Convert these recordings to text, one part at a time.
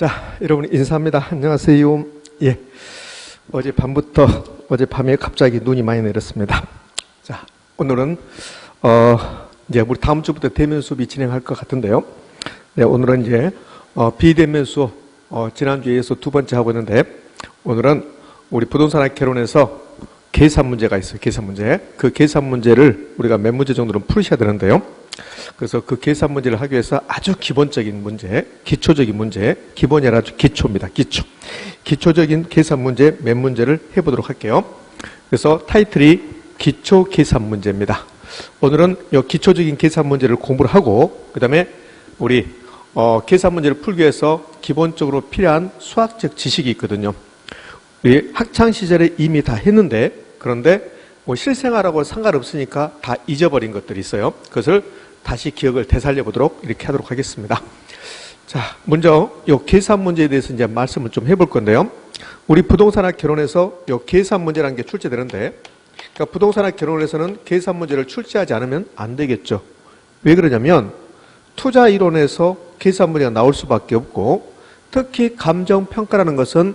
자, 여러분 인사합니다. 안녕하세요. 예. 어젯밤에 갑자기 눈이 많이 내렸습니다. 자, 오늘은 이제 우리 다음 주부터 대면 수업이 진행할 것 같은데요. 네, 오늘은 이제 비대면 수업 지난주에 이어서 두 번째 하고 있는데, 오늘은 우리 부동산학 개론에서 계산 문제가 있어요. 계산 문제. 그 계산 문제를 우리가 몇 문제 정도는 풀으셔야 되는데요. 그래서 그 계산 문제를 하기 위해서 아주 기본적인 문제, 기초적인 문제, 기본이 아니라 아주 기초입니다. 기초적인 계산 문제 몇 문제를 해보도록 할게요. 그래서 타이틀이 기초 계산 문제입니다. 오늘은 이 기초적인 계산 문제를 공부를 하고, 그 다음에 우리 계산 문제를 풀기 위해서 기본적으로 필요한 수학적 지식이 있거든요. 우리 학창시절에 이미 다 했는데, 그런데 뭐 실생활하고 상관없으니까 다 잊어버린 것들이 있어요. 그것을 다시 기억을 되살려 보도록 이렇게 하도록 하겠습니다. 자, 먼저 이 계산 문제에 대해서 이제 말씀을 좀 해볼 건데요. 우리 부동산학 개론에서 이 계산 문제라는 게 출제되는데, 그러니까 부동산학 개론에서는 계산 문제를 출제하지 않으면 안 되겠죠. 왜 그러냐면 투자 이론에서 계산 문제가 나올 수밖에 없고, 특히 감정평가라는 것은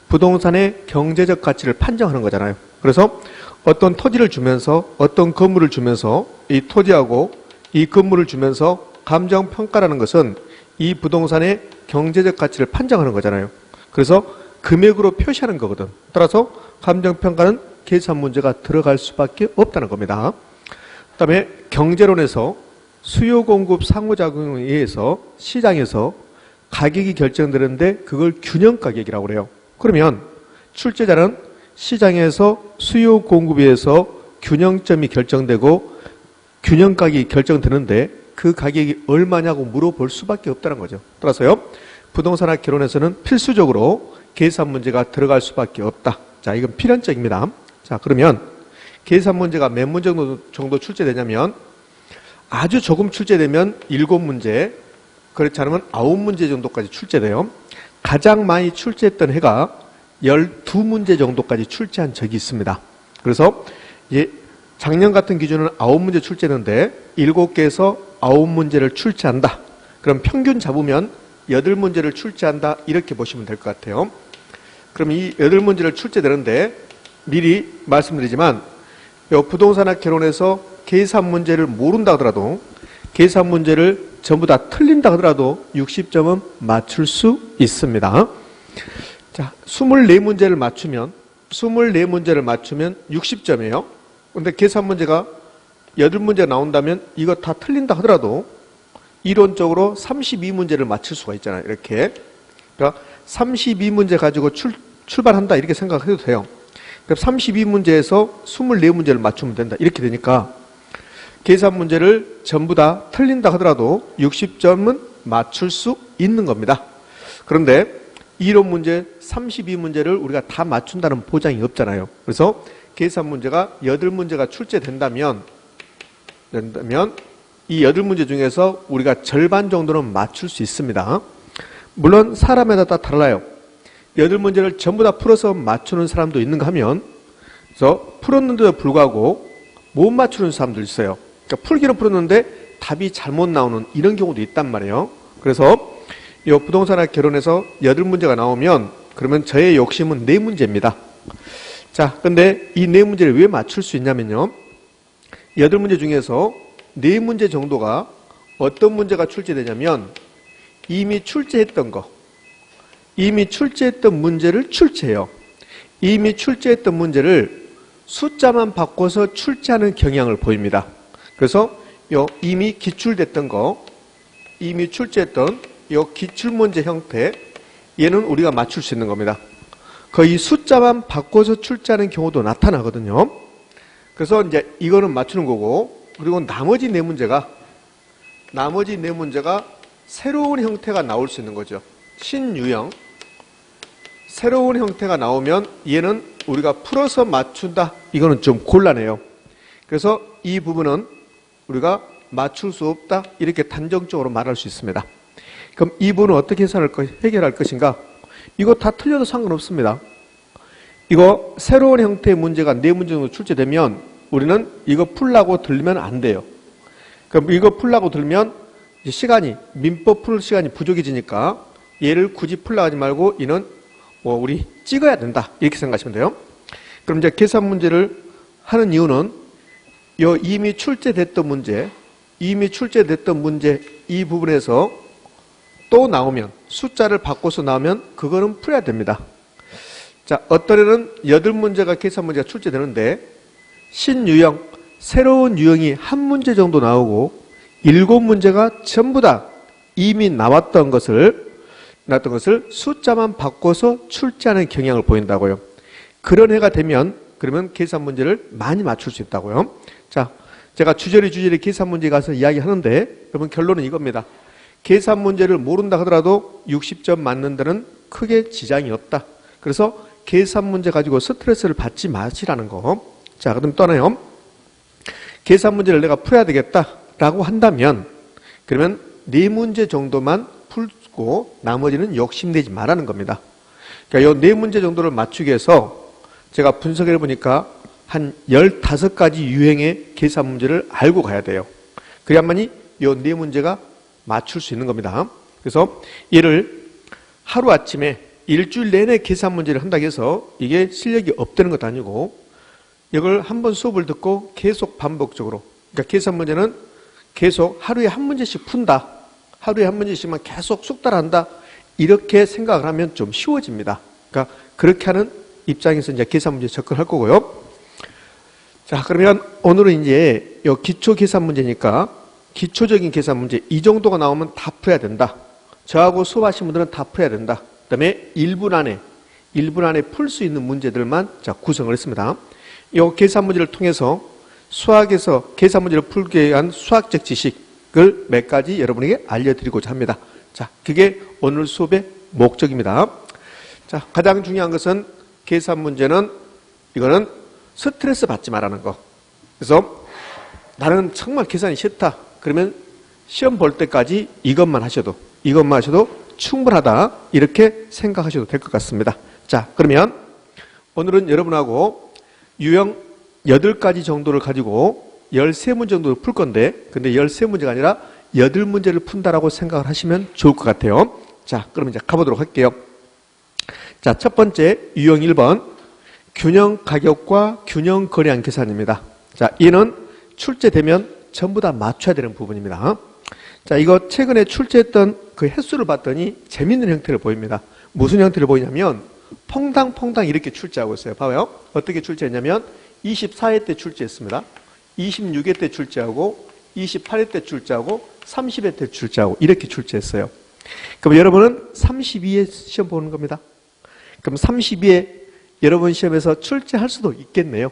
부동산의 경제적 가치를 판정하는 거잖아요. 그래서 어떤 토지를 주면서, 어떤 건물을 주면서, 이 토지하고 이 건물을 주면서 감정평가라는 것은 이 부동산의 경제적 가치를 판정하는 거잖아요. 그래서 금액으로 표시하는 거거든. 따라서 감정평가는 계산 문제가 들어갈 수밖에 없다는 겁니다. 그 다음에 경제론에서 수요 공급 상호작용에 의해서 시장에서 가격이 결정되는데 그걸 균형 가격이라고 그래요. 그러면 출제자는 시장에서 수요 공급에 의해서 균형점이 결정되고 균형 가격이 결정되는데 그 가격이 얼마냐고 물어볼 수밖에 없다는 거죠. 따라서요, 부동산학 개론에서는 필수적으로 계산 문제가 들어갈 수밖에 없다. 자, 이건 필연적입니다. 자, 그러면 계산 문제가 몇 문제 정도 출제되냐면, 아주 조금 출제되면 7문제, 그렇지 않으면 9문제 정도까지 출제돼요. 가장 많이 출제했던 해가 12문제 정도까지 출제한 적이 있습니다. 그래서 이제 작년 같은 기준은 9문제 출제했는데 7개에서 9문제를 출제한다. 그럼 평균 잡으면 8문제를 출제한다. 이렇게 보시면 될 것 같아요. 그럼 이 8문제를 출제되는데 미리 말씀드리지만, 이 부동산학 개론에서 계산 문제를 모른다 하더라도, 계산 문제를 전부 다 틀린다 하더라도 60점은 맞출 수 있습니다. 자, 24문제를 맞추면 60점이에요. 근데 계산 문제가 8문제가 나온다면 이거 다 틀린다 하더라도 이론적으로 32문제를 맞출 수가 있잖아요. 이렇게. 그러니까 32문제 가지고 출발한다 이렇게 생각해도 돼요. 그럼 32문제에서 24문제를 맞추면 된다. 이렇게 되니까 계산 문제를 전부 다 틀린다 하더라도 60점은 맞출 수 있는 겁니다. 그런데 이론 문제 32문제를 우리가 다 맞춘다는 보장이 없잖아요. 그래서 계산 문제가 8문제가 출제된다면 이 8문제 중에서 우리가 절반 정도는 맞출 수 있습니다. 물론 사람마다 다 달라요. 8문제를 전부 다 풀어서 맞추는 사람도 있는가 하면, 그래서 풀었는데도 불구하고 못 맞추는 사람도 있어요. 그러니까 풀기는 풀었는데 답이 잘못 나오는 이런 경우도 있단 말이에요. 그래서 이 부동산학 개론에서 8문제가 나오면 그러면 저의 욕심은 4문제입니다. 자, 근데 이 4문제를 왜 맞출 수 있냐면요, 8문제 중에서 4문제 정도가 어떤 문제가 출제되냐면 이미 출제했던 문제를 출제해요. 이미 출제했던 문제를 숫자만 바꿔서 출제하는 경향을 보입니다. 그래서 이미 출제했던 이 기출문제 형태, 얘는 우리가 맞출 수 있는 겁니다. 거의 숫자만 바꿔서 출제하는 경우도 나타나거든요. 그래서 이제 이거는 맞추는 거고, 그리고 나머지 4문제가 새로운 형태가 나올 수 있는 거죠. 신유형. 새로운 형태가 나오면 얘는 우리가 풀어서 맞춘다. 이거는 좀 곤란해요. 그래서 이 부분은 우리가 맞출 수 없다. 이렇게 단정적으로 말할 수 있습니다. 그럼 이 부분은 어떻게 해결할 것인가? 이거 다 틀려도 상관없습니다. 이거 새로운 형태의 문제가 4문제 정도 출제되면 우리는 이거 풀라고 들면 안 돼요. 그럼 이거 풀라고 들면 민법 풀 시간이 부족해지니까 얘를 굳이 풀라 하지 말고 얘는 뭐 우리 찍어야 된다. 이렇게 생각하시면 돼요. 그럼 이제 계산 문제를 하는 이유는 이미 출제됐던 문제 이 부분에서 또 나오면 숫자를 바꿔서 나오면 그거는 풀어야 됩니다. 자, 어떤 애는 8문제가 계산 문제가 출제되는데 신유형, 새로운 유형이 한 문제 정도 나오고 7문제가 전부 다 이미 나왔던 것을 숫자만 바꿔서 출제하는 경향을 보인다고요. 그런 해가 되면 그러면 계산 문제를 많이 맞출 수 있다고요. 자, 제가 주저리 계산 문제 가서 이야기하는데 여러분 결론은 이겁니다. 계산 문제를 모른다 하더라도 60점 맞는 데는 크게 지장이 없다. 그래서 계산 문제 가지고 스트레스를 받지 마시라는 거. 자, 그럼 떠나요. 계산 문제를 내가 풀어야 되겠다라고 한다면 그러면 4문제 정도만 풀고 나머지는 욕심내지 말라는 겁니다. 그러니까 이 4문제 정도를 맞추기 위해서 제가 분석해 보니까 한 15가지 유형의 계산 문제를 알고 가야 돼요. 그래야만이 이 4문제가 맞출 수 있는 겁니다. 그래서 얘를 하루아침에 일주일 내내 계산 문제를 한다고 해서 이게 실력이 없다는 것도 아니고 이걸 한번 수업을 듣고 계속 반복적으로, 그러니까 계산 문제는 계속 하루에 한 문제씩 푼다. 하루에 한 문제씩만 계속 숙달한다. 이렇게 생각을 하면 좀 쉬워집니다. 그러니까 그렇게 하는 입장에서 이제 계산 문제 접근할 거고요. 자, 그러면 오늘은 이제 이 기초 계산 문제니까 기초적인 계산 문제 이 정도가 나오면 다 풀어야 된다. 저하고 수업하신 분들은 다 풀어야 된다. 그 다음에 1분 안에 풀 수 있는 문제들만 자 구성을 했습니다. 이 계산 문제를 통해서 수학에서 계산 문제를 풀기 위한 수학적 지식을 몇 가지 여러분에게 알려드리고자 합니다. 자, 그게 오늘 수업의 목적입니다. 자, 가장 중요한 것은 계산 문제는 이거는 스트레스 받지 말라는 거. 그래서 나는 정말 계산이 싫다. 그러면 시험 볼 때까지 이것만 하셔도 충분하다. 이렇게 생각하셔도 될 것 같습니다. 자, 그러면 오늘은 여러분하고 유형 8가지 정도를 가지고 13문제 정도를 풀 건데, 근데 13문제가 아니라 8문제를 푼다라고 생각을 하시면 좋을 것 같아요. 자, 그럼 이제 가보도록 할게요. 자, 첫 번째 유형 1번 균형 가격과 균형 거래량 계산입니다. 자, 얘는 출제되면 전부 다 맞춰야 되는 부분입니다. 자, 이거 최근에 출제했던 그 횟수를 봤더니 재밌는 형태를 보입니다. 무슨 형태를 보이냐면 퐁당퐁당 이렇게 출제하고 있어요. 봐요. 어떻게 출제했냐면 24회 때 출제했습니다. 26회 때 출제하고 28회 때 출제하고 30회 때 출제하고 이렇게 출제했어요. 그럼 여러분은 32회 시험 보는 겁니다. 그럼 32회 여러분 시험에서 출제할 수도 있겠네요.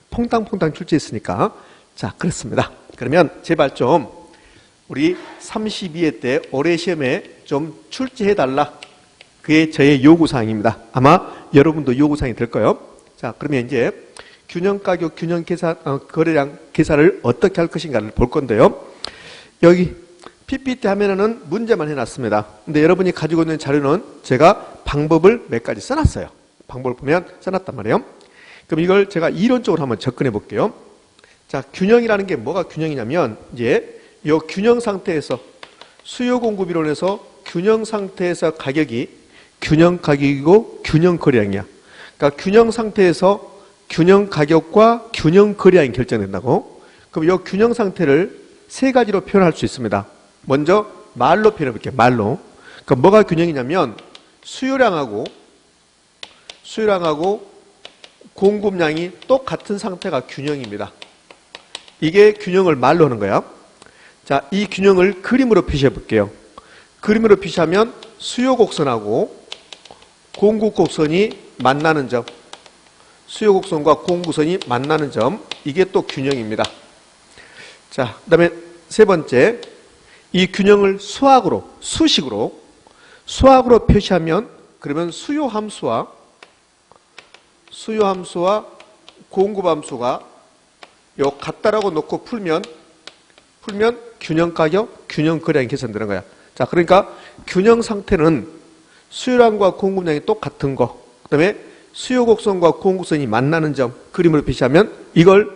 퐁당퐁당 출제했으니까. 자, 그렇습니다. 그러면 제발 좀 우리 32회 때 올해 시험에 좀 출제해달라. 그게 저의 요구사항입니다. 아마 여러분도 요구사항이 될 거예요. 자, 그러면 이제 균형가격, 균형계산, 거래량 계산을 어떻게 할 것인가를 볼 건데요. 여기 PPT 화면에는 문제만 해놨습니다. 근데 여러분이 가지고 있는 자료는 제가 방법을 몇 가지 써놨어요. 방법을 보면 써놨단 말이에요. 그럼 이걸 제가 이론적으로 한번 접근해 볼게요. 자, 균형이라는 게 뭐가 균형이냐면 이제 이 균형 상태에서 수요 공급이론에서 균형 상태에서 가격이 균형 가격이고 균형 거래량이야. 그러니까 균형 상태에서 균형 가격과 균형 거래량이 결정된다고. 그럼 이 균형 상태를 세 가지로 표현할 수 있습니다. 먼저 말로 표현해 볼게요. 말로. 그럼 뭐가 균형이냐면 수요량하고 공급량이 똑같은 상태가 균형입니다. 이게 균형을 말로 하는 거야. 자, 이 균형을 그림으로 표시해 볼게요. 그림으로 표시하면 수요 곡선하고 공급 곡선이 만나는 점, 수요 곡선과 공급선이 만나는 점, 이게 또 균형입니다. 자, 그 다음에 세 번째, 이 균형을 수식으로 표시하면 그러면 수요 함수와 공급 함수가 요 같다라고 놓고 풀면 균형 가격, 균형 거래량이 계산되는 거야. 자, 그러니까 균형 상태는 수요량과 공급량이 똑같은 거, 그 다음에 수요 곡선과 공급선이 만나는 점 그림으로 표시하면 이걸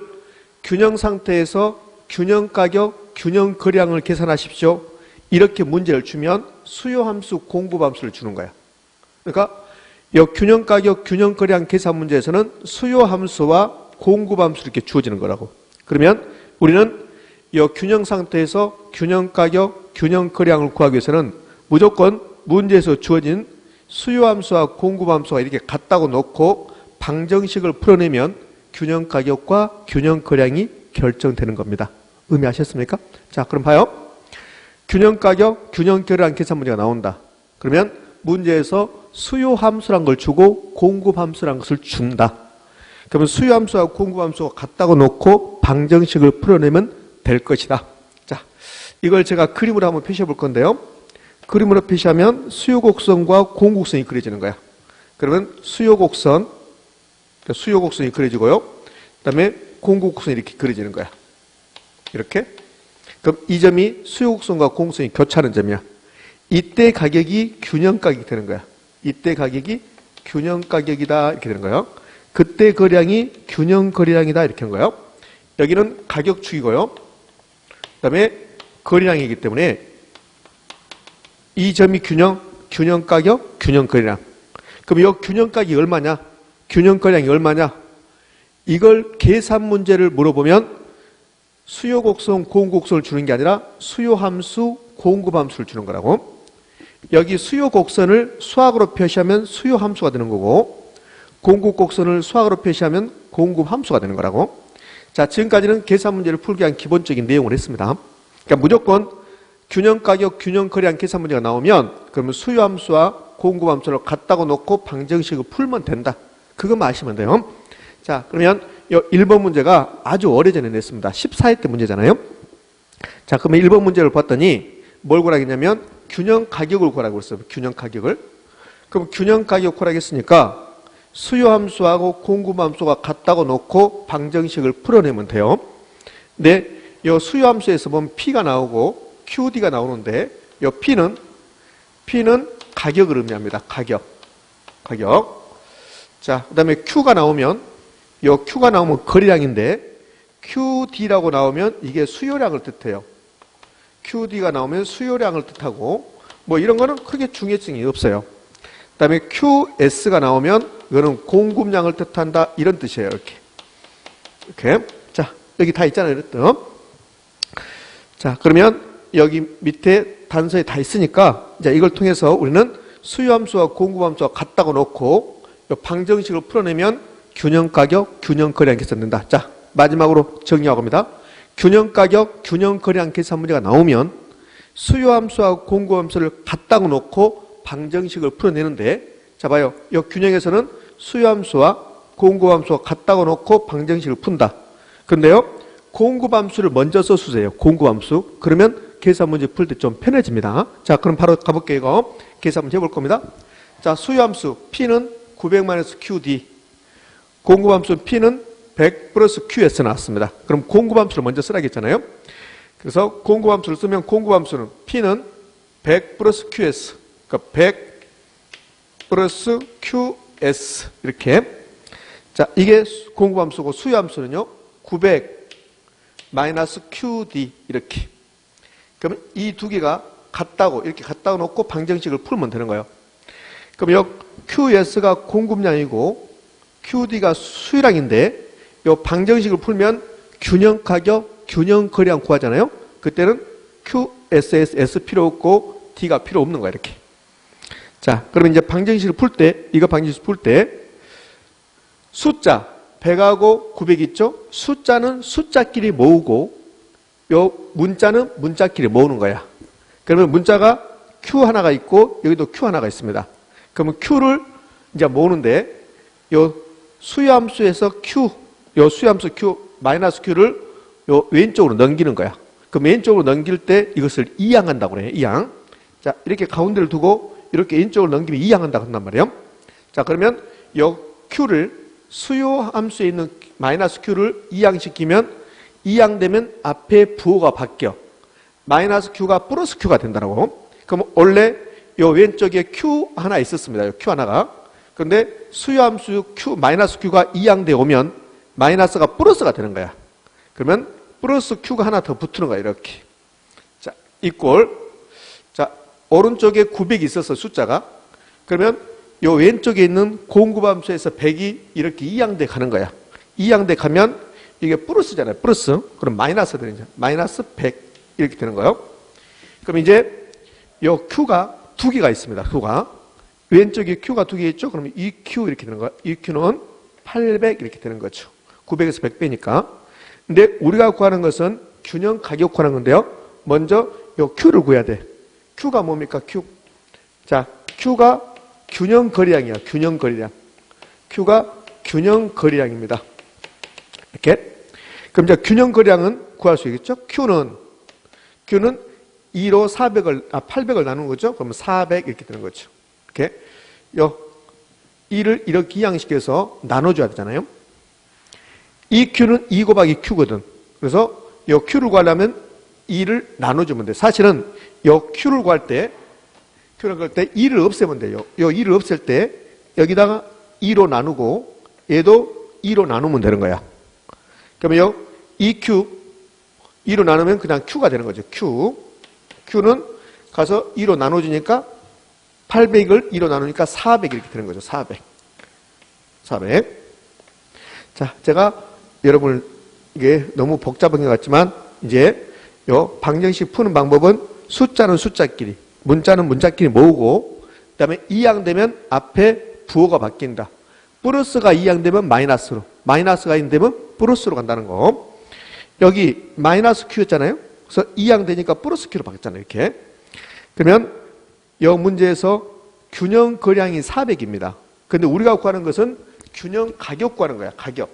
균형 상태에서 균형 가격, 균형 거래량을 계산하십시오. 이렇게 문제를 주면 수요함수, 공급함수를 주는 거야. 그러니까 이 균형가격, 균형거래량 계산 문제에서는 수요함수와 공급함수 이렇게 주어지는 거라고. 그러면 우리는 이 균형 상태에서 균형가격, 균형거래량을 구하기 위해서는 무조건 문제에서 주어진 수요함수와 공급함수가 이렇게 같다고 놓고 방정식을 풀어내면 균형가격과 균형거래량이 결정되는 겁니다. 의미하셨습니까? 자, 그럼 봐요. 균형가격, 균형거래량 계산 문제가 나온다. 그러면 문제에서 수요함수란 걸 주고 공급함수란 것을 준다. 그러면 수요함수와 공급함수가 같다고 놓고 방정식을 풀어내면 될 것이다. 자, 이걸 제가 그림으로 한번 표시해 볼 건데요. 그림으로 표시하면 수요곡선과 공곡선이 그려지는 거야. 그러면 수요곡선이 그려지고요. 그 다음에 공곡선이 이렇게 그려지는 거야. 이렇게. 그럼 이 점이 수요곡선과 공곡선이 교차하는 점이야. 이때 가격이 균형가격이 되는 거야. 이때 가격이 균형가격이다 이렇게 되는 거예요. 그때 거래량이 균형거래량이다 이렇게 한 거예요. 여기는 가격축이고요. 그 다음에 거래량이기 때문에 이 점이 균형가격, 균형거래량. 그럼 이 균형가격이 얼마냐? 균형거래량이 얼마냐? 이걸 계산 문제를 물어보면 수요곡선, 공곡선을 주는 게 아니라 수요함수, 공급함수를 주는 거라고. 여기 수요곡선을 수학으로 표시하면 수요함수가 되는 거고 공급곡선을 수학으로 표시하면 공급함수가 되는 거라고. 자, 지금까지는 계산 문제를 풀기 위한 기본적인 내용을 했습니다. 그러니까 무조건 균형가격, 균형거래량 계산 문제가 나오면 그러면 수요함수와 공급함수를 같다고 놓고 방정식을 풀면 된다. 그것만 아시면 돼요. 자, 그러면 이 1번 문제가 아주 오래전에 냈습니다. 14회 때 문제잖아요. 자, 그러면 1번 문제를 봤더니 뭘 구하라 했냐면 균형가격을 구하라고 했어요. 균형가격을. 그럼 균형가격 구하라고 했으니까 수요함수하고 공급함수가 같다고 놓고 방정식을 풀어내면 돼요. 근데 이 수요함수에서 보면 P가 나오고 QD가 나오는데 이 P는 가격을 의미합니다. 가격. 자, 그 다음에 Q가 나오면 거래량인데 QD라고 나오면 이게 수요량을 뜻해요. QD가 나오면 수요량을 뜻하고 뭐 이런 거는 크게 중요성이 없어요. 그 다음에 QS가 나오면 이거는 공급량을 뜻한다 이런 뜻이에요. 이렇게. 자, 여기 다 있잖아요. 이랬던. 자, 그러면 여기 밑에 단서에 다 있으니까 이제 이걸 통해서 우리는 수요함수와 공급함수가 같다고 놓고 방정식을 풀어내면 균형가격, 균형거래량 계산 된다. 자, 마지막으로 정리하고 갑니다. 균형가격, 균형거래량 계산 문제가 나오면 수요함수와 공급함수를 같다고 놓고 방정식을 풀어내는데 자, 봐요. 이 균형에서는 수요함수와 공급함수가 같다고 놓고 방정식을 푼다. 그런데요, 공급함수를 먼저 써주세요. 공급함수. 그러면 계산 문제 풀 때 좀 편해집니다. 자, 그럼 바로 가볼게요. 이거 계산 문제 해볼 겁니다. 자, 수요함수 P는 900-QD, 공급함수 P는 100 플러스 QS 나왔습니다. 그럼 공급함수를 먼저 쓰라겠잖아요. 그래서 공급함수를 쓰면 공급함수는 P는 100 플러스 QS, 그러니까 100 플러스 QS 이렇게. 자, 이게 공급함수고 수요함수는요 900 마이너스 QD 이렇게. 그러면 이 두 개가 같다고 이렇게 갖다 놓고 방정식을 풀면 되는 거예요. 그럼 이 QS가 공급량이고 QD가 수요량인데 이 방정식을 풀면 균형가격, 균형거래량 구하잖아요. 그때는 QSS 필요 없고 D가 필요 없는 거야 이렇게. 자, 그러면 이제 방정식을 풀 때, 이거 방정식 풀 때 숫자 100하고 900 있죠? 숫자는 숫자끼리 모으고 요 문자는 문자끼리 모으는 거야. 그러면 문자가 Q 하나가 있고 여기도 Q 하나가 있습니다. 그러면 Q를 이제 모으는데 요 수요함수에서 요 수요함수 Q 마이너스 Q를 요 왼쪽으로 넘기는 거야. 그럼 왼쪽으로 넘길 때 이것을 이항한다고 그래요. 이항. 자, 이렇게 가운데를 두고 이렇게 왼쪽으로 넘기면 이항한다고 한단 말이에요. 자, 그러면 요 Q를 수요함수에 있는 마이너스 Q를 이항시키면 이항되면 앞에 부호가 바뀌어. 마이너스 Q가 플러스 Q가 된다고. 그럼 원래 요 왼쪽에 Q 하나 있었습니다. 요 Q 하나가. 그런데 수요함수 Q, 마이너스 Q가 이항되어 오면 마이너스가 플러스가 되는 거야. 그러면 플러스 Q가 하나 더 붙는 거야. 이렇게. 자, 이꼴. 오른쪽에 900이 있어서 숫자가, 그러면 요 왼쪽에 있는 공급함수에서 100이 이렇게 이항돼 가는 거야. 이항돼 가면 이게 플러스잖아요. 플러스. 그럼 마이너스 되는 거죠. 마이너스 100 이렇게 되는 거예요. 그럼 이제 요 Q가 두 개가 있습니다. Q가. 왼쪽에 Q가 두 개 있죠. 그러면 이 Q 이렇게 되는 거야. 이 Q는 800 이렇게 되는 거죠. 900에서 100 빼니까. 근데 우리가 구하는 것은 균형 가격 구하는 건데요. 먼저 요 Q를 구해야 돼. Q가 뭡니까? Q. 자, Q가 균형 거리량이야. 균형 거리량. Q가 균형 거리량입니다. 이렇게. 그럼 이제 균형 거리량은 구할 수 있겠죠? Q는 2로 800을 나누는 거죠? 그러면 400 이렇게 되는 거죠. 이렇게. 요 2를 이렇게 이항시켜서 나눠줘야 되잖아요. 이 Q는 2 곱하기 Q거든. 그래서 요 Q를 구하려면 2를 나눠주면 돼. 사실은 요 Q를 구할 때 2를 없애면 돼요. 요 2를 없앨 때 여기다가 2로 나누고 얘도 2로 나누면 되는 거야. 그러면 요 2Q 2로 나누면 그냥 Q가 되는 거죠. Q는 가서 2로 나눠주니까 800을 2로 나누니까 400 이렇게 되는 거죠. 400. 자, 제가 여러분 이게 너무 복잡한 것 같지만 이제 요 방정식 푸는 방법은 숫자는 숫자끼리, 문자는 문자끼리 모으고 그다음에 이항되면 앞에 부호가 바뀐다. 플러스가 이항되면 마이너스로, 마이너스가 이항되면 플러스로 간다는 거. 여기 마이너스 Q였잖아요. 그래서 이항되니까 플러스 Q로 바뀌었잖아요. 이렇게. 그러면 이 문제에서 균형 거량이 400입니다. 근데 우리가 구하는 것은 균형 가격 구하는 거야. 가격.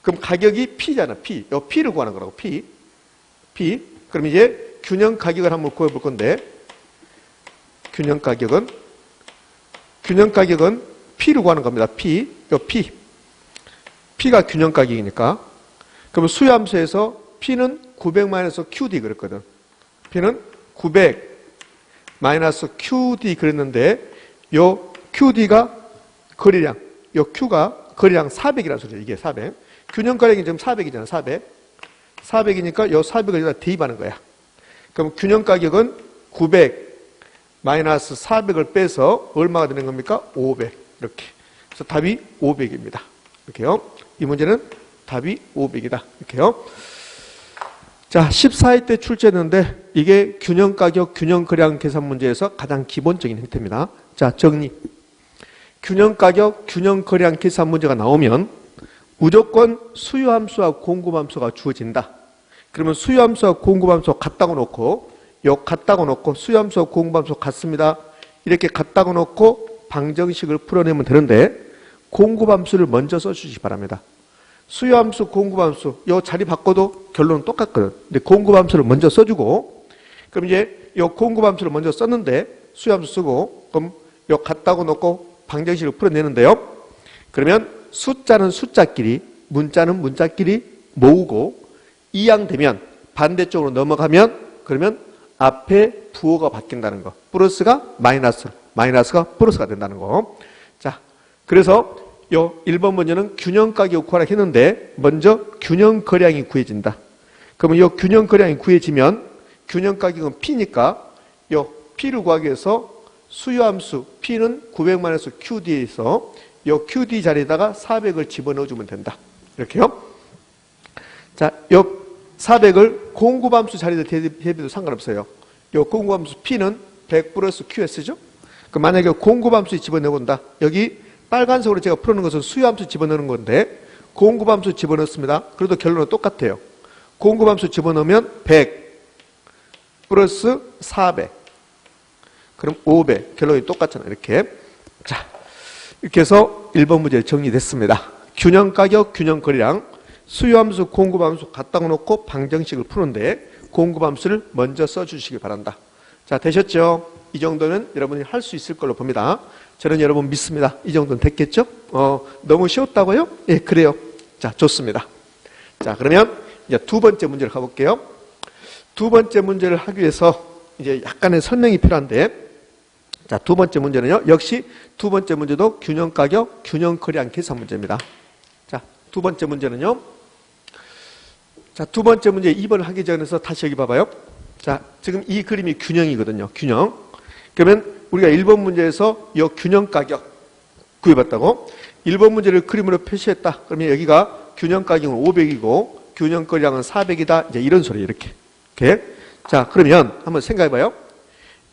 그럼 가격이 P잖아. P. 요 P를 구하는 거라고. P. 그럼 이제 균형 가격을 한번 구해볼 건데 균형 가격은 P를 구하는 겁니다. P. 요 P. P가 균형 가격이니까. 그러면 수요함수에서 P는 900-QD 그랬거든. P는 900 마이너스 QD 그랬는데 요 QD가 거리량, 요 Q가 거리량 400이라는 소리죠. 이게 400. 균형 거리량이 지금 400이잖아. 400이니까 요 400을 여기다 대입하는 거야. 그럼 균형 가격은 900 마이너스 400을 빼서 얼마가 되는 겁니까? 500. 이렇게. 그래서 답이 500입니다. 이렇게요. 이 문제는 답이 500이다. 이렇게요. 자, 14회 때 출제했는데 이게 균형 가격, 균형 거량 계산 문제에서 가장 기본적인 형태입니다. 자, 정리. 균형 가격, 균형 거량 계산 문제가 나오면 무조건 수요함수와 공급함수가 주어진다. 그러면 수요함수와 공급함수 같다고 놓고 같다고 놓고 수요함수와 공급함수 같습니다. 이렇게 같다고 놓고 방정식을 풀어내면 되는데 공급함수를 먼저 써주시기 바랍니다. 수요함수, 공급함수 요 자리 바꿔도 결론은 똑같거든. 근데 공급함수를 먼저 써주고 그럼 이제 요 공급함수를 먼저 썼는데 수요함수 쓰고 그럼 요 같다고 놓고 방정식을 풀어내는데요. 그러면 숫자는 숫자끼리, 문자는 문자끼리 모으고 이항되면 반대쪽으로 넘어가면 그러면 앞에 부호가 바뀐다는 거. 플러스가 마이너스, 마이너스가 플러스가 된다는 거. 자, 그래서 요 1번 문제는 균형 가격 구하라 했는데 먼저 균형 거량이 구해진다. 그러면 요 균형 거량이 구해지면 균형 가격은 P니까 요 P를 구하기 위해서 수요함수 P는 900-QD에서 요 QD 자리에다가 400을 집어넣어주면 된다. 이렇게요. 자, 요 400을 공급함수 자리에 대비해도 상관없어요. 요 공급함수 P는 100 플러스 QS죠. 그 만약에 공급함수 집어넣어본다. 여기 빨간색으로 제가 풀어놓은 것은 수요함수 집어넣는 건데 공급함수 집어넣습니다. 그래도 결론은 똑같아요. 공급함수 집어넣으면 100 플러스 400 그럼 500 결론이 똑같잖아요. 이렇게. 자, 이렇게 해서 1번 문제 정리됐습니다. 균형 가격, 균형 거리량 수요함수, 공급함수 갖다 놓고 방정식을 푸는데 공급함수를 먼저 써주시기 바란다. 자, 되셨죠? 이 정도는 여러분이 할 수 있을 걸로 봅니다. 저는 여러분 믿습니다. 이 정도는 됐겠죠? 너무 쉬웠다고요? 예, 그래요. 자, 좋습니다. 자, 그러면 이제 두 번째 문제를 가볼게요. 두 번째 문제를 하기 위해서 이제 약간의 설명이 필요한데, 자, 두 번째 문제는요. 역시 두 번째 문제도 균형 가격, 균형 거량 계산 문제입니다. 자, 두 번째 문제는요. 자, 두 번째 문제 2번을 하기 전에서 다시 여기 봐봐요. 자, 지금 이 그림이 균형이거든요. 균형. 그러면 우리가 1번 문제에서 이 균형 가격 구해봤다고 1번 문제를 그림으로 표시했다. 그러면 여기가 균형 가격은 500이고 균형 거리량은 400이다. 이제 이런 소리 이렇게. 자, 그러면 한번 생각해봐요.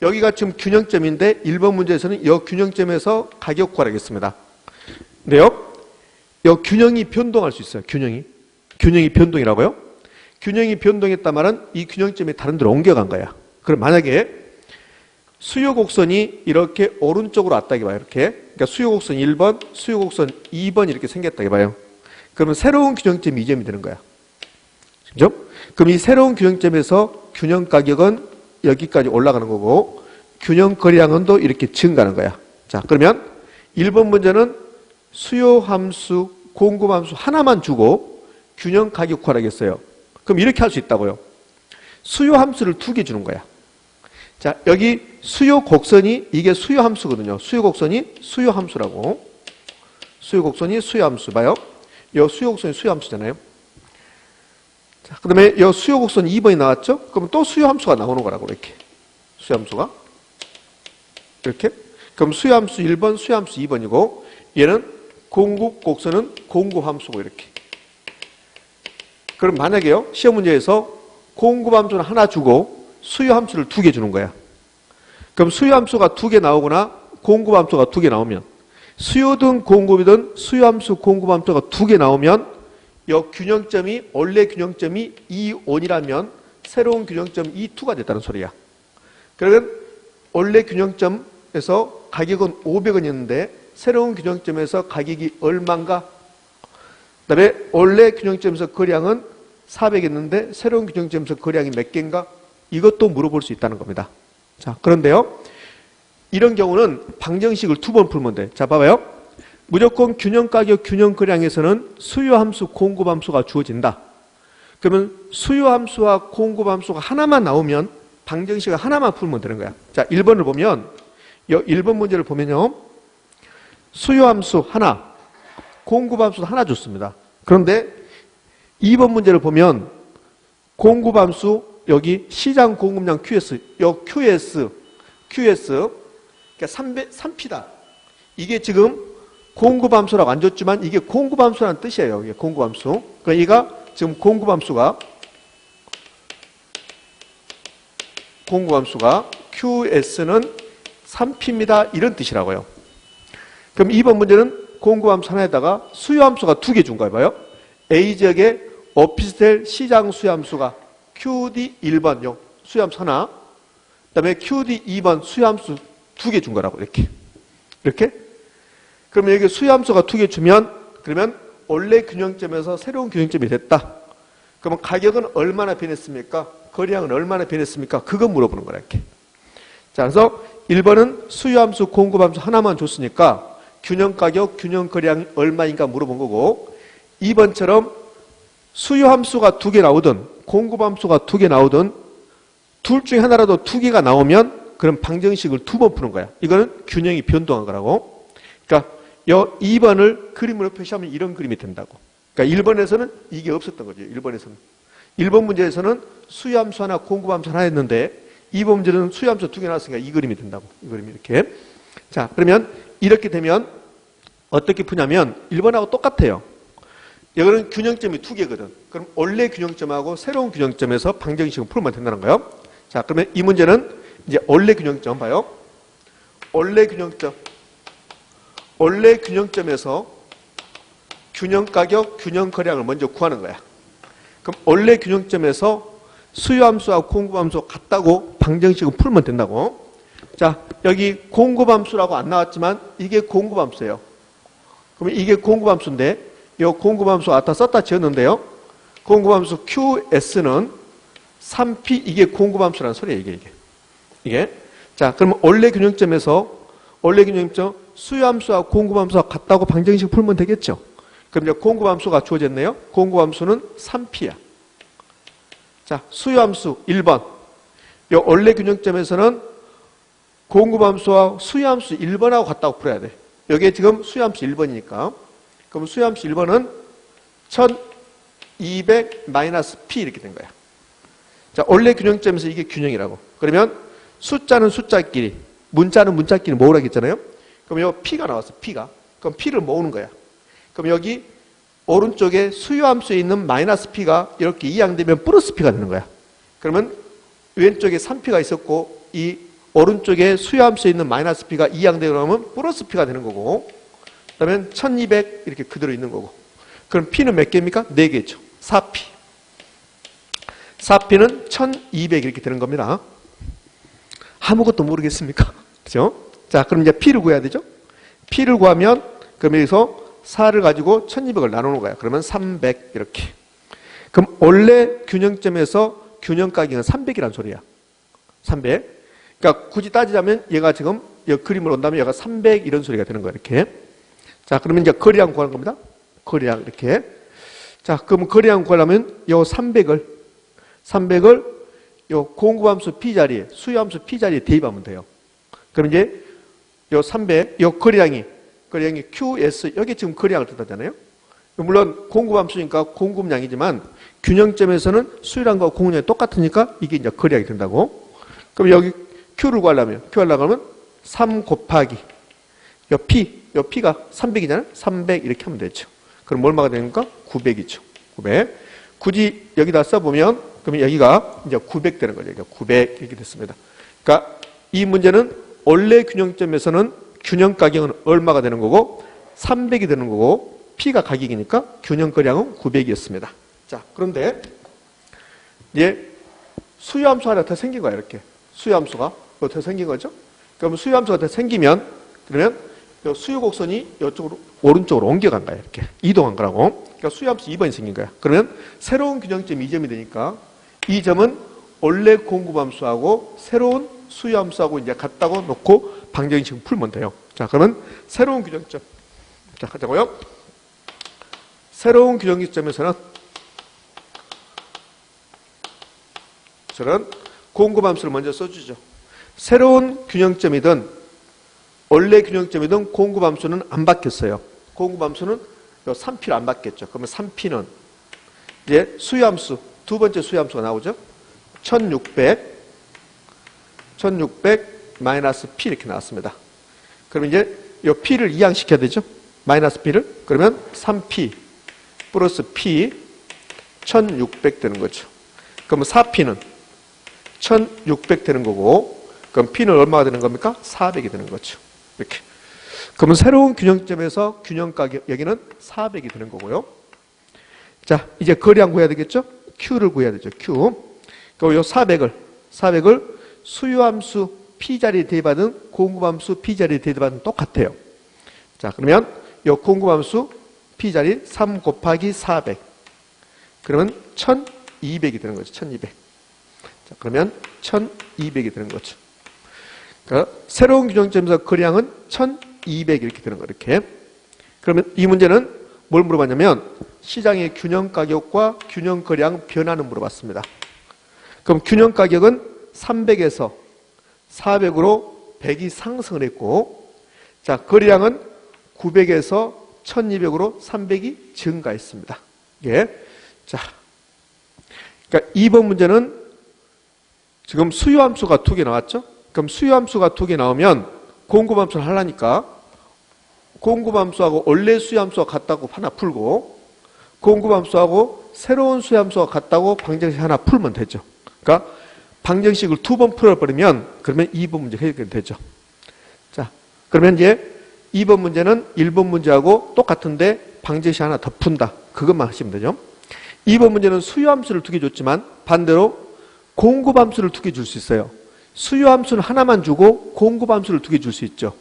여기가 지금 균형점인데 1번 문제에서는 이 균형점에서 가격 구하라겠습니다. 근데요, 이 균형이 변동할 수 있어요. 균형이 변동이라고요? 균형이 변동했단 말은 이 균형점이 다른 데로 옮겨간 거야. 그럼 만약에 수요 곡선이 이렇게 오른쪽으로 왔다 해봐요. 이렇게. 그러니까 수요 곡선 1번, 수요 곡선 2번 이렇게 생겼다 해봐요. 그러면 새로운 균형점이 2점이 되는 거야. 그죠? 그럼 이 새로운 균형점에서 균형 가격은 여기까지 올라가는 거고 균형 거리량은 또 이렇게 증가하는 거야. 자, 그러면 1번 문제는 수요 함수, 공급 함수 하나만 주고 균형 가격 구하라겠어요. 그럼 이렇게 할 수 있다고요. 수요 함수를 2개 주는 거야. 자, 여기 수요 곡선이 이게 수요 함수거든요. 수요 곡선이 수요 함수라고. 수요 곡선이 수요 함수. 봐요. 이 수요 곡선이 수요 함수잖아요. 자, 그 다음에 이 수요 곡선 2번이 나왔죠? 그럼 또 수요 함수가 나오는 거라고, 이렇게. 수요 함수가. 이렇게. 그럼 수요 함수 1번, 수요 함수 2번이고, 얘는 공급 곡선은 공급 함수고, 이렇게. 그럼 만약에요, 시험 문제에서 공급 함수는 하나 주고, 수요 함수를 2개 주는 거야. 그럼 수요 함수가 2개 나오거나, 공급 함수가 2개 나오면, 수요든 공급이든 수요 함수, 공급 함수가 2개 나오면, 이 균형점이 원래 균형점이 E1이라면 새로운 균형점 E2가 됐다는 소리야. 그러면 원래 균형점에서 가격은 500원이었는데 새로운 균형점에서 가격이 얼마인가? 그 다음에 원래 균형점에서 거량은 400이었는데 새로운 균형점에서 거량이 몇 개인가? 이것도 물어볼 수 있다는 겁니다. 자, 그런데요. 이런 경우는 방정식을 2번 풀면 돼. 자, 봐봐요. 무조건 균형 가격, 균형 거량에서는 수요 함수, 공급 함수가 주어진다. 그러면 수요 함수와 공급 함수가 하나만 나오면 방정식을 하나만 풀면 되는 거야. 자, 1번을 보면, 1번 문제를 보면요. 수요 함수 하나, 공급 함수 하나 줬습니다. 그런데 2번 문제를 보면 공급 함수 여기 시장 공급량 QS, 요 QS, 그러니까 3P다. 이게 지금 공급함수라고 안 줬지만 이게 공급함수라는 뜻이에요. 이게 공급함수. 그러니까 얘가 지금 공급함수가 QS는 3P입니다. 이런 뜻이라고요. 그럼 2번 문제는 공급함수 하나에다가 수요함수가 2개 준 거예요. 봐요. A지역의 오피스텔 시장 수요함수가 QD 1번요. 수요함수 하나. 그 다음에 QD 2번 수요함수 2개 준 거라고. 이렇게. 그러면 여기 수요함수가 2개 주면 그러면 원래 균형점에서 새로운 균형점이 됐다. 그러면 가격은 얼마나 변했습니까? 거래량은 얼마나 변했습니까? 그거 물어보는 거라 이렇게. 자, 그래서 1번은 수요함수, 공급함수 하나만 줬으니까 균형 가격, 균형 거래량이 얼마인가 물어본 거고 2번처럼 수요함수가 2개 나오든 공급함수가 2개 나오든 둘 중에 하나라도 2개가 나오면 그럼 방정식을 2번 푸는 거야. 이거는 균형이 변동한 거라고. 그러니까 2번을 그림으로 표시하면 이런 그림이 된다고. 그러니까 1번에서는 이게 없었던 거죠. 1번에서는. 1번 문제에서는 수요함수 하나, 공급함수 하나 했는데 2번 문제는 수요함수 2개 나왔으니까 이 그림이 된다고. 이 그림이 이렇게. 자, 그러면 이렇게 되면 어떻게 푸냐면 1번하고 똑같아요. 여기는 균형점이 2개거든. 그럼 원래 균형점하고 새로운 균형점에서 방정식을 풀면 된다는 거예요. 자, 그러면 이 문제는 이제 원래 균형점 봐요. 원래 균형점에서 균형 가격, 균형 거량을 먼저 구하는 거야. 그럼 원래 균형점에서 수요함수하고 공급함수 같다고 방정식을 풀면 된다고. 자, 여기 공급함수라고 안 나왔지만 이게 공급함수예요. 그러면 이게 공급함수인데 이 공급함수 아까 썼다 지었는데요. 공급함수 QS는 3P 이게 공급함수라는 소리예요. 이게. 자, 그러면 원래 균형점에서 수요함수와 공급함수가 같다고 방정식 풀면 되겠죠. 그럼 이제 공급함수가 주어졌네요. 공급함수는 3P야. 자, 수요함수 1번. 이 원래 균형점에서는 공급함수와 수요함수 1번하고 같다고 풀어야 돼. 여기에 지금 수요함수 1번이니까. 그럼 수요함수 1번은 1200-P 이렇게 된 거야. 자, 원래 균형점에서 이게 균형이라고. 그러면 숫자는 숫자끼리, 문자는 문자끼리 모으라고 했잖아요. 그럼 여기 P가 나왔어. P가. 그럼 P를 모으는 거야. 그럼 여기 오른쪽에 수요함수에 있는 마이너스 P가 이렇게 이항되면 플러스 P가 되는 거야. 그러면 왼쪽에 3P가 있었고 이 오른쪽에 수요함수에 있는 마이너스 P가 이항되고 나면 플러스 P가 되는 거고, 그다음에 1200 이렇게 그대로 있는 거고. 그럼 P는 몇 개입니까? 4개죠. 4P. 4P는 1200 이렇게 되는 겁니다. 아무것도 모르겠습니까? 그죠? 자, 그럼 이제 P를 구해야 되죠? P를 구하면, 그럼 여기서 4를 가지고 1200을 나누는 거야. 그러면 300 이렇게. 그럼 원래 균형점에서 균형 가격은 300이란 소리야. 300. 그러니까 굳이 따지자면 얘가 지금 이 그림을 온다면 얘가 300 이런 소리가 되는 거야. 이렇게. 자, 그러면 이제 거리량 구하는 겁니다. 거리량 이렇게. 자, 그럼 거리량 구하려면 요 300을 요 공급함수 P 자리에, 수요함수 P 자리에 대입하면 돼요. 그럼 이제 요 300, 요 거리량이 QS, 여기 지금 거리량을 뜻하잖아요. 물론 공급함수니까 공급량이지만 균형점에서는 수요량과 공급량이 똑같으니까 이게 이제 거리량이 된다고. 그럼 여기 Q를 구하려면 3 곱하기 요 P가 300이잖아요. 300 이렇게 하면 되죠. 그럼 얼마가 되니까 900이죠. 900. 굳이 여기다 써보면 그러면 여기가 이제 900 되는 거죠. 900 이렇게 됐습니다. 그러니까 이 문제는 원래 균형점에서는 균형 가격은 얼마가 되는 거고 300이 되는 거고 P가 가격이니까 균형 거량은 900이었습니다. 자, 그런데 이제 수요함수 하나 더 생긴 거야. 이렇게 수요함수가 더 생긴 거죠. 그럼 수요함수가 더 생기면 그러면 수요 곡선이 이쪽으로 오른쪽으로 옮겨간 거야. 이렇게 이동한 거라고. 그러니까 수요함수 2번이 생긴 거야. 그러면 새로운 균형점이 2점이 되니까 이 점은 원래 공급함수하고 새로운 수요함수하고 이제 같다고 놓고 방정식을 풀면 돼요. 자, 그러면 새로운 균형점. 자, 하자고요. 새로운 균형점에서는 저는 공급함수를 먼저 써주죠. 새로운 균형점이든 원래 균형점이든 공급함수는 안 바뀌었어요. 공급함수는 요 3P를 안 바뀌었죠. 그러면 3P는 이제 수요함수, 두 번째 수요함수가 나오죠. 1600 마이너스 P 이렇게 나왔습니다. 그럼 이제 요 P를 이항시켜야 되죠. 마이너스 P를. 그러면 3P 플러스 P 1600 되는 거죠. 그러면 4P는 1600 되는 거고, 그럼 P는 얼마가 되는 겁니까? 400이 되는 거죠. 이렇게. 그러면 새로운 균형점에서 균형 가격, 여기는 400이 되는 거고요. 자, 이제 거리량 구해야 되겠죠? Q를 구해야 되죠. Q. 그럼 요 400을 수요함수 P 자리에 대입하든 공급함수 P 자리에 대입하든 똑같아요. 자, 그러면 요 공급함수 P 자리 3 곱하기 400. 그러면 1200이 되는 거죠. 1200. 자, 그러면 1200이 되는 거죠. 그러니까 새로운 균형점에서 거리량은 1200 이렇게 되는 거예요. 이렇게. 그러면 이 문제는 뭘 물어봤냐면 시장의 균형 가격과 균형 거리량 변화는 물어봤습니다. 그럼 균형 가격은 300에서 400으로 100이 상승을 했고, 자, 거리량은 900에서 1200으로 300이 증가했습니다. 예. 자. 그러니까 2번 문제는 지금 수요함수가 2개 나왔죠? 그럼 수요함수가 2개 나오면 공급함수를 하려니까 공급함수하고 원래 수요함수가 같다고 하나 풀고 공급함수하고 새로운 수요함수가 같다고 방정식 하나 풀면 되죠. 그러니까 방정식을 2번 풀어버리면 그러면 2번 문제 해결이 되죠. 자, 그러면 이제 2번 문제는 1번 문제하고 똑같은데 방정식 하나 더 푼다. 그것만 하시면 되죠. 2번 문제는 수요함수를 2개 줬지만 반대로 공급함수를 2개 줄 수 있어요. 수요함수는 하나만 주고 공급함수를 2개 줄 수 있죠.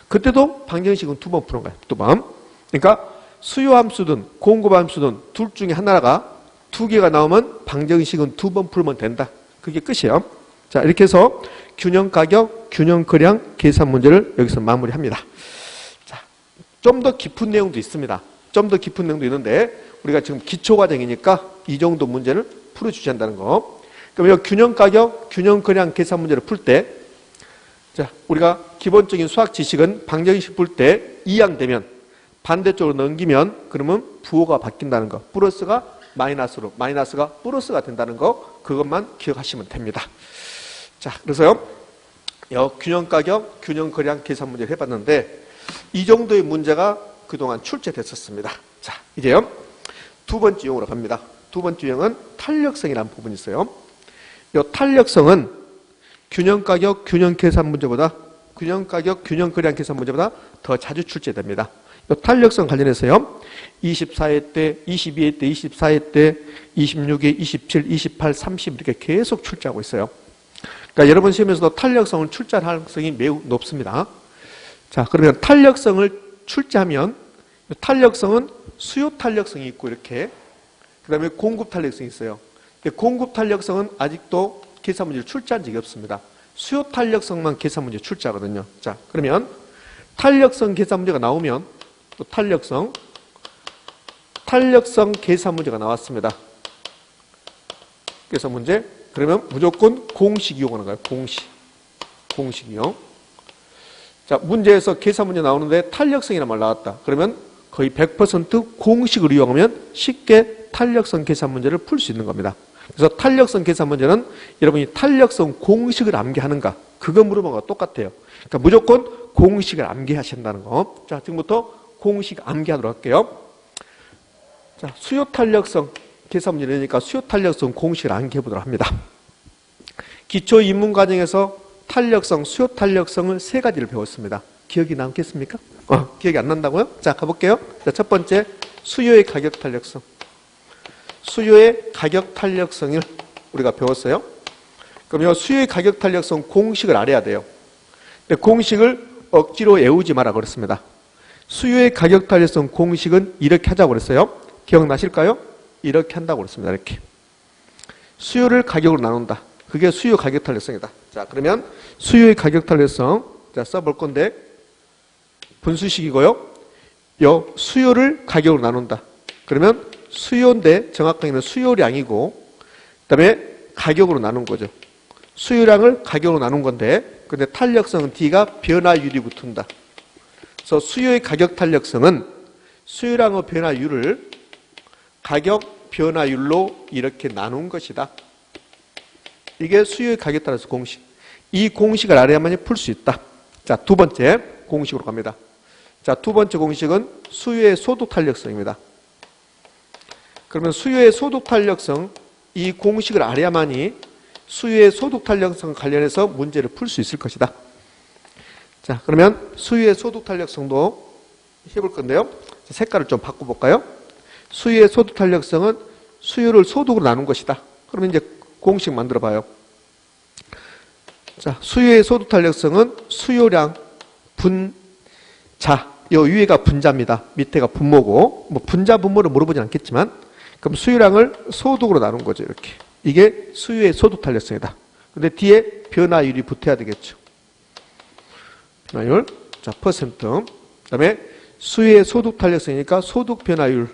그때도 방정식은 2번 푸는 거예요. 2번. 그러니까 수요함수든 공급함수든 둘 중에 하나가 2개가 나오면 방정식은 2번 풀면 된다. 그게 끝이에요. 자, 이렇게 해서 균형 가격, 균형 거리량 계산 문제를 여기서 마무리합니다. 자, 좀 더 깊은 내용도 있습니다. 좀 더 깊은 내용도 있는데 우리가 지금 기초 과정이니까 이 정도 문제를 풀어주셔야 한다는 거. 그럼 이 균형 가격, 균형 거리량 계산 문제를 풀 때, 자, 우리가 기본적인 수학 지식은 방정식 풀 때 이항되면 반대쪽으로 넘기면 그러면 부호가 바뀐다는 거. 플러스가 마이너스로, 마이너스가 플러스가 된다는 거. 그것만 기억하시면 됩니다. 자, 그래서요. 균형 가격, 균형 거래량 계산 문제를 해봤는데 이 정도의 문제가 그동안 출제됐었습니다. 자, 이제요. 두 번째 유형으로 갑니다. 두 번째 유형은 탄력성이라는 부분이 있어요. 이 탄력성은 균형 가격, 균형 계산 문제보다 균형 가격, 균형 거래량 계산 문제보다 더 자주 출제됩니다. 이 탄력성 관련해서요. 24회 때, 22회 때, 24회 때, 26회, 27, 28, 30 이렇게 계속 출제하고 있어요. 그러니까 여러분 시험에서도 탄력성을 출제할 가능성이 매우 높습니다. 자, 그러면 탄력성을 출제하면 탄력성은 수요 탄력성이 있고 이렇게 그 다음에 공급 탄력성이 있어요. 근데 공급 탄력성은 아직도 계산 문제를 출제한 적이 없습니다. 수요 탄력성만 계산 문제 출제하거든요. 자, 그러면 탄력성 계산 문제가 나오면 또 탄력성 계산 문제가 나왔습니다. 계산 문제 그러면 무조건 공식 이용하는 거예요. 공식 이용. 자, 문제에서 계산 문제 나오는데 탄력성이라는 말 나왔다. 그러면 거의 100% 공식을 이용하면 쉽게 탄력성 계산 문제를 풀 수 있는 겁니다. 그래서 탄력성 계산 문제는 여러분이 탄력성 공식을 암기하는가 그거 물어본 거와 똑같아요. 그러니까 무조건 공식을 암기하신다는 거. 자, 지금부터 공식 암기하도록 할게요. 자, 수요 탄력성 계산 문제니까 수요 탄력성 공식을 암기해 보도록 합니다. 기초 입문 과정에서 탄력성, 수요 탄력성을 세 가지를 배웠습니다. 기억이 남겠습니까? 기억이 안 난다고요? 자, 가볼게요. 자, 첫 번째, 수요의 가격 탄력성. 수요의 가격 탄력성을 우리가 배웠어요. 그럼 이 수요의 가격 탄력성 공식을 알아야 돼요. 근데 공식을 억지로 외우지 마라 그랬습니다. 수요의 가격 탄력성 공식은 이렇게 하자고 그랬어요. 기억나실까요? 이렇게 한다고 그랬습니다. 이렇게. 수요를 가격으로 나눈다. 그게 수요 가격 탄력성이다. 자, 그러면 수요의 가격 탄력성 자, 써볼 건데 분수식이고요. 요 수요를 가격으로 나눈다. 그러면 수요인데 정확하게는 수요량이고 그다음에 가격으로 나눈 거죠. 수요량을 가격으로 나눈 건데 근데 탄력성은 D가 변화율이 붙은다. 그래서 수요의 가격 탄력성은 수요량의 변화율을 가격 변화율로 이렇게 나눈 것이다. 이게 수요의 가격 탄력성 공식. 이 공식을 알아야만 풀 수 있다. 자, 두 번째 공식으로 갑니다. 자, 두 번째 공식은 수요의 소득 탄력성입니다. 그러면 수요의 소득 탄력성, 이 공식을 알아야만이 수요의 소득 탄력성 관련해서 문제를 풀 수 있을 것이다. 자, 그러면 수요의 소득 탄력성도 해볼 건데요. 색깔을 좀 바꿔볼까요? 수요의 소득 탄력성은 수요를 소득으로 나눈 것이다. 그러면 이제 공식 만들어 봐요. 자, 수요의 소득 탄력성은 수요량 분자, 요 위에가 분자입니다. 밑에가 분모고, 뭐 분자 분모를 물어보진 않겠지만, 그럼 수요량을 소득으로 나눈 거죠, 이렇게. 이게 수요의 소득 탄력성이다. 근데 뒤에 변화율이 붙어야 되겠죠. 변화율, 자, 퍼센트. 그 다음에 수요의 소득 탄력성이니까 소득 변화율,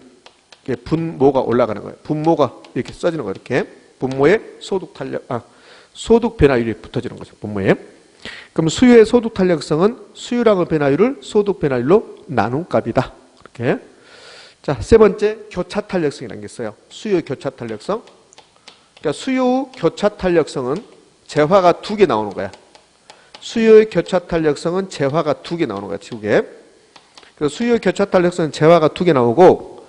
분모가 올라가는 거예요. 분모가 이렇게 써지는 거예요, 이렇게. 분모에 소득 탄력, 소득 변화율이 붙어지는 거죠, 분모에. 그럼 수요의 소득 탄력성은 수요량의 변화율을 소득 변화율로 나눈 값이다. 이렇게. 자, 세 번째, 교차 탄력성이라는 게 있어요. 수요 교차 탄력성. 그러니까 수요 교차 탄력성은 재화가 두 개 나오는 거야. 수요의 교차 탄력성은 재화가 두 개 나오는 거야, 두 개. 그래서 수요 교차 탄력성은 재화가 두 개 나오고,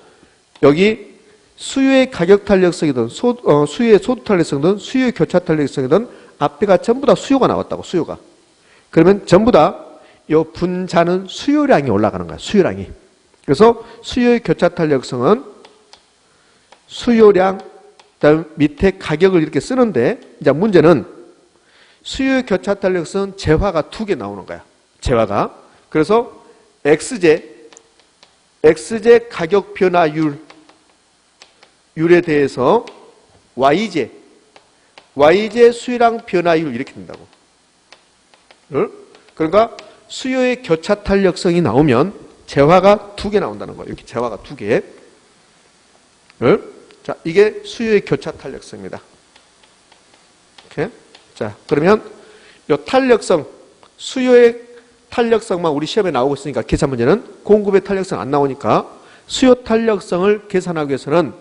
여기 수요의 가격 탄력성이든 수요의 소득 탄력성이든 수요의 교차 탄력성이든 앞에가 전부 다 수요가 나왔다고, 수요가. 그러면 전부 다 이 분자는 수요량이 올라가는 거야, 수요량이. 그래서 수요의 교차 탄력성은 수요량, 그다음 밑에 가격을 이렇게 쓰는데, 이제 문제는 수요의 교차 탄력성은 재화가 두 개 나오는 거야, 재화가. 그래서 X제 가격 변화율, 율에 대해서 Y제 수요량 변화율 이렇게 된다고. 그러니까 수요의 교차 탄력성이 나오면 재화가 두 개 나온다는 거예요. 이렇게 재화가 두 개. 자, 이게 수요의 교차 탄력성입니다. 이렇게. 자, 그러면 이 탄력성, 수요의 탄력성만 우리 시험에 나오고 있으니까 계산 문제는 공급의 탄력성 안 나오니까 수요 탄력성을 계산하기 위해서는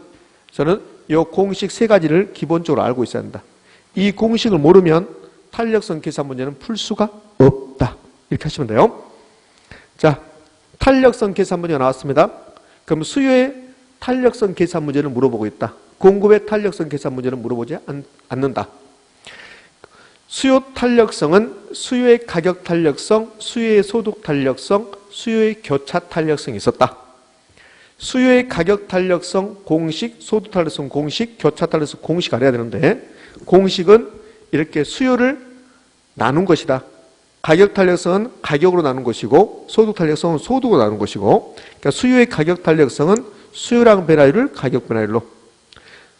저는 이 공식 세 가지를 기본적으로 알고 있어야 한다. 이 공식을 모르면 탄력성 계산 문제는 풀 수가 없다. 이렇게 하시면 돼요. 자, 탄력성 계산 문제가 나왔습니다. 그럼 수요의 탄력성 계산 문제를 물어보고 있다. 공급의 탄력성 계산 문제는 물어보지 않는다. 수요 탄력성은 수요의 가격 탄력성, 수요의 소득 탄력성, 수요의 교차 탄력성이 있었다. 수요의 가격 탄력성 공식, 소득 탄력성 공식, 교차 탄력성 공식 알아야 되는데, 공식은 이렇게 수요를 나눈 것이다. 가격 탄력성은 가격으로 나눈 것이고, 소득 탄력성은 소득으로 나눈 것이고, 그러니까 수요의 가격 탄력성은 수요량 변화율을 가격 변화율로,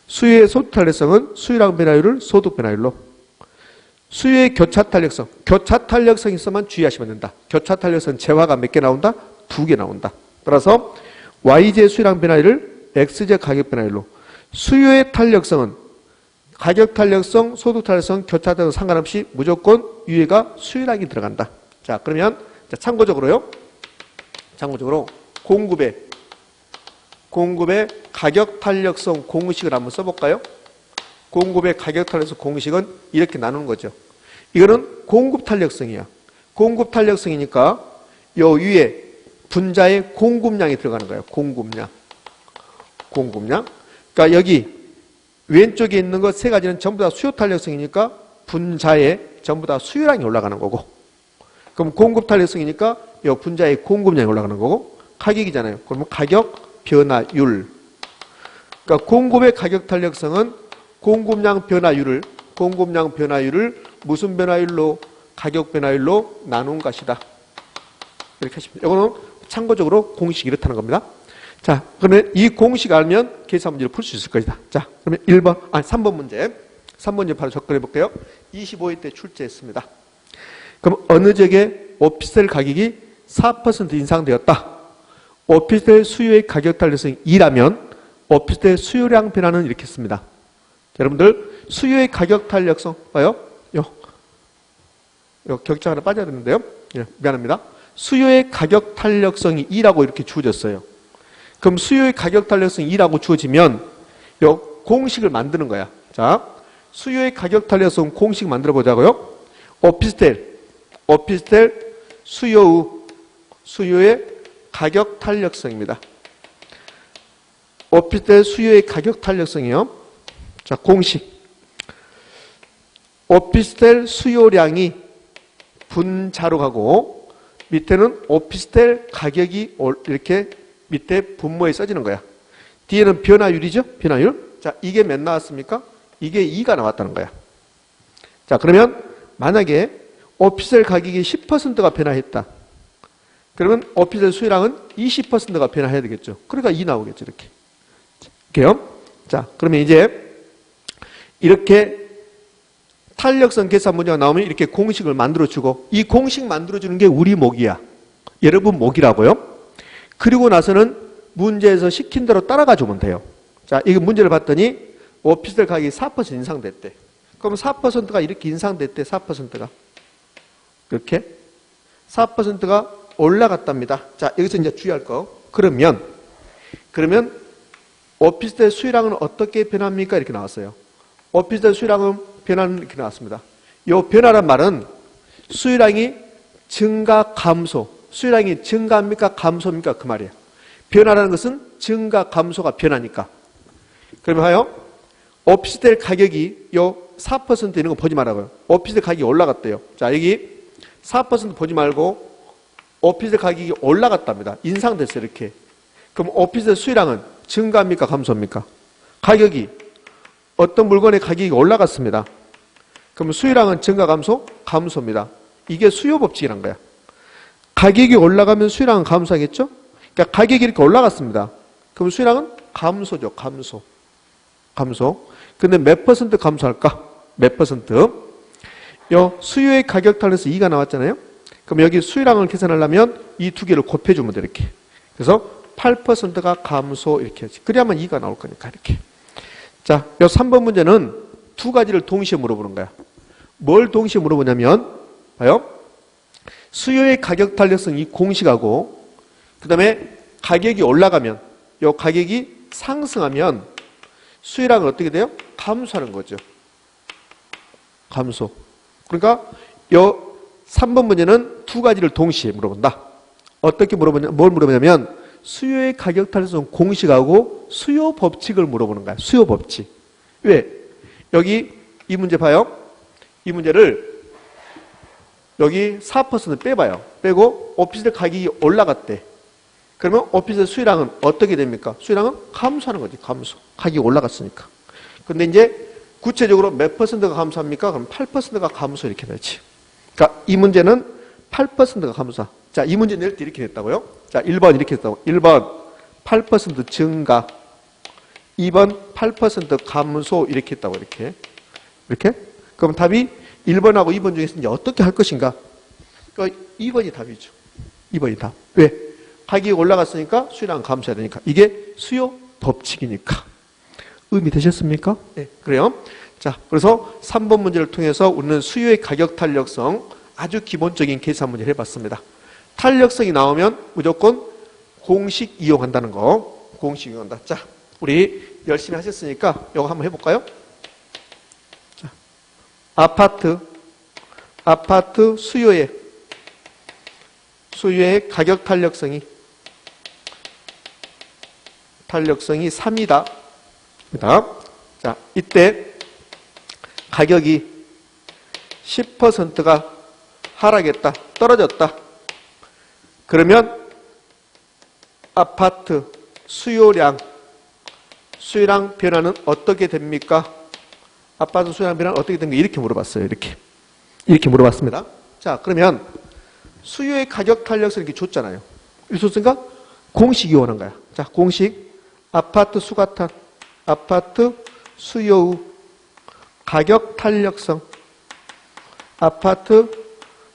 수요의 소득 탄력성은 수요량 변화율을 소득 변화율로, 수요의 교차 탄력성, 교차 탄력성이 있으면 주의하시면 된다. 교차 탄력성 재화가 몇 개 나온다? 2개 나온다. 따라서 YJ 수요량 변화율을 XJ 가격 변화율로, 수요의 탄력성은 가격 탄력성, 소득 탄력성, 교차 탄력성 상관없이 무조건 위에가 수요량이 들어간다. 자, 그러면 참고적으로 공급의 가격 탄력성 공식을 한번 써볼까요? 공급의 가격 탄력성 공식은 이렇게 나누는 거죠. 이거는 공급 탄력성이야. 공급 탄력성이니까 요 위에 분자의 공급량이 들어가는 거예요. 공급량. 그러니까 여기 왼쪽에 있는 것 세 가지는 전부 다 수요 탄력성이니까 분자에 전부 다 수요량이 올라가는 거고, 그럼 공급 탄력성이니까 요 분자의 공급량이 올라가는 거고, 가격이잖아요. 그러면 가격 변화율. 그러니까 공급의 가격 탄력성은 공급량 변화율을 무슨 변화율로? 가격 변화율로 나눈 것이다. 이렇게 하시면 돼요. 이거는 참고적으로 공식이 이렇다는 겁니다. 자, 그러면 이 공식 알면 계산 문제를 풀 수 있을 것이다. 자, 그러면 3번 문제. 3번 문제 바로 접근해 볼게요. 25회 때 출제했습니다. 그럼 어느 지역에 오피스텔 가격이 4% 인상되었다. 오피스텔 수요의 가격 탄력성이 2라면 오피스텔 수요량 변화는 이렇게 씁니다. 자, 여러분들 수요의 가격 탄력성 봐요. 요 격자 하나 빠져야 되는데요. 예, 미안합니다. 수요의 가격 탄력성이 2라고 이렇게 주어졌어요. 그럼 수요의 가격 탄력성이 2라고 주어지면 요 공식을 만드는 거야. 자, 수요의 가격 탄력성 공식 만들어 보자고요. 오피스텔 수요의 가격 탄력성입니다. 오피스텔 수요의 가격 탄력성이요. 자, 공식. 오피스텔 수요량이 분자로 가고 밑에는 오피스텔 가격이 이렇게 밑에 분모에 써지는 거야. 뒤에는 변화율이죠. 변화율. 자, 이게 몇 나왔습니까? 이게 2가 나왔다는 거야. 자, 그러면 만약에 오피스텔 가격이 10%가 변화했다. 그러면 오피스텔 수요량은 20%가 변화해야 되겠죠. 그러니까 2 나오겠죠. 이렇게요. 자, 그러면 이제 이렇게 탄력성 계산 문제가 나오면 이렇게 공식을 만들어주고, 이 공식 만들어주는 게 우리 목이야. 여러분 목이라고요. 그리고 나서는 문제에서 시킨 대로 따라가 주면 돼요. 자, 이 문제를 봤더니 오피스텔 가격이 4% 인상됐대. 그럼 4%가 이렇게 인상됐대. 4%가 이렇게 4%가 올라갔답니다. 자, 여기서 이제 주의할 거. 그러면 오피스텔 수요량은 어떻게 변합니까? 이렇게 나왔어요. 오피스텔 수요량은 변화는 이렇게 나왔습니다. 이 변화란 말은 수요량이 증가, 감소. 수요량이 증가합니까? 감소입니까? 그 말이에요. 변화라는 것은 증가, 감소가 변화니까. 그러면 봐요. 오피스텔 가격이 요 4% 있는 거 보지 말라고요. 오피스텔 가격이 올라갔대요. 자, 여기 4% 보지 말고 오피스텔 가격이 올라갔답니다. 인상됐어요. 이렇게. 그럼 오피스텔 수요량은 증가합니까? 감소입니까? 가격이 어떤 물건의 가격이 올라갔습니다. 그럼 수요량은 증가, 감소? 감소입니다. 이게 수요 법칙이란 거야. 가격이 올라가면 수요량은 감소하겠죠? 그러니까 가격이 이렇게 올라갔습니다. 그럼 수요량은 감소죠. 감소. 근데 몇 퍼센트 감소할까? 몇 퍼센트? 요 수요의 가격 탄력에서 2가 나왔잖아요. 그럼 여기 수요량을 계산하려면 이 두 개를 곱해주면 돼. 이렇게. 그래서 8%가 감소 이렇게 하지. 그래야만 2가 나올 거니까 이렇게. 자, 요 3번 문제는 두 가지를 동시에 물어보는 거야. 뭘 동시에 물어보냐면, 봐요. 수요의 가격 탄력성 이 공식하고, 그 다음에 가격이 올라가면, 요 가격이 상승하면 수요량은 어떻게 돼요? 감소하는 거죠. 감소. 그러니까 요 3번 문제는 두 가지를 동시에 물어본다. 어떻게 물어보냐, 뭘 물어보냐면 수요의 가격 탄력성 공식하고 수요 법칙을 물어보는 거야. 수요 법칙. 왜? 여기 이 문제 봐요. 이 문제를 여기 4% 빼봐요. 빼고 오피스텔 가격이 올라갔대. 그러면 오피스텔 수요량은 어떻게 됩니까? 수요량은 감소하는 거지. 감소. 가격이 올라갔으니까. 근데 이제 구체적으로 몇 %가 감소합니까? 그럼 8%가 감소 이렇게 되지. 그러니까 이 문제는 8%가 감소. 자, 이 문제 낼 때 이렇게 됐다고요? 자, 1번 이렇게 됐다고. 1번 8% 증가. 2번 8% 감소 이렇게 했다고 이렇게. 이렇게? 그럼 답이 1번하고 2번 중에서 이제 어떻게 할 것인가? 그러니까 2번이 답이죠. 2번이 답. 왜? 가격이 올라갔으니까 수요량 감소해야 되니까. 이게 수요 법칙이니까. 의미 되셨습니까? 네, 그래요. 자, 그래서 3번 문제를 통해서 우리는 수요의 가격 탄력성 아주 기본적인 계산 문제를 해봤습니다. 탄력성이 나오면 무조건 공식 이용한다는 거. 공식 이용한다. 자, 우리 열심히 하셨으니까 이거 한번 해볼까요? 자, 아파트 수요의 가격 탄력성이 3이다. 자, 이때 가격이 10%가 하락했다, 떨어졌다. 그러면 아파트 수요량 변화는 어떻게 됩니까? 아파트 수요량 변화는 어떻게 됩니까? 이렇게 물어봤어요. 이렇게 물어봤습니다. 자, 그러면 수요의 가격 탄력성 이렇게 줬잖아요. 이렇게 줬으니까 공식 이용하는 거야. 자, 공식 아파트 수가탄 아파트 수요의 가격 탄력성 아파트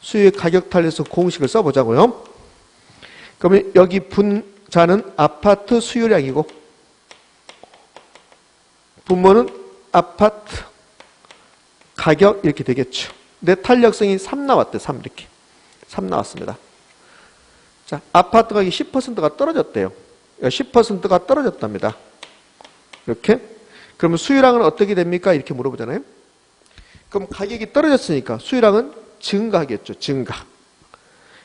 수요의 가격 탄력성 공식을 써보자고요. 그러면 여기 분자는 아파트 수요량이고 분모는 아파트 가격 이렇게 되겠죠. 내 탄력성이 3 나왔대. 3 이렇게. 3 나왔습니다. 자, 아파트 가격이 10%가 떨어졌대요. 10%가 떨어졌답니다. 이렇게. 그러면 수요량은 어떻게 됩니까? 이렇게 물어보잖아요. 그럼 가격이 떨어졌으니까 수요량은 증가하겠죠. 증가.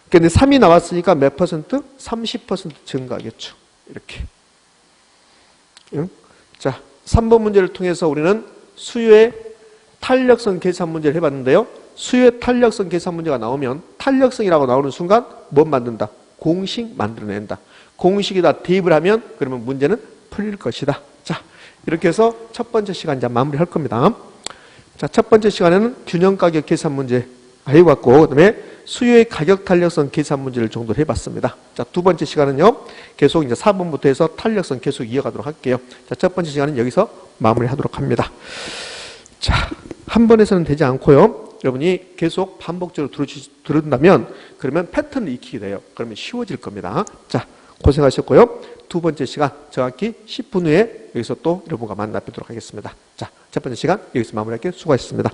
근데 3이 나왔으니까 몇 퍼센트? 30% 증가하겠죠. 이렇게. 자, 3번 문제를 통해서 우리는 수요의 탄력성 계산 문제를 해봤는데요. 수요의 탄력성 계산 문제가 나오면 탄력성이라고 나오는 순간 뭐 만든다? 공식 만들어낸다. 공식에다 대입을 하면 그러면 문제는 풀릴 것이다. 자, 이렇게 해서 첫 번째 시간 이제 마무리할 겁니다. 자, 첫 번째 시간에는 균형 가격 계산 문제 해봤고, 그다음에 수요의 가격 탄력성 계산 문제를 정도 해봤습니다. 자, 두 번째 시간은요, 계속 이제 4번부터 해서 탄력성 계속 이어가도록 할게요. 자, 첫 번째 시간은 여기서 마무리하도록 합니다. 자, 한 번에서는 되지 않고요. 여러분이 계속 반복적으로 들은다면 그러면 패턴을 익히게 돼요. 그러면 쉬워질 겁니다. 자, 고생하셨고요. 두 번째 시간 정확히 10분 후에 여기서 또 여러분과 만나 뵙도록 하겠습니다. 자, 첫 번째 시간 여기서 마무리할게요. 수고하셨습니다.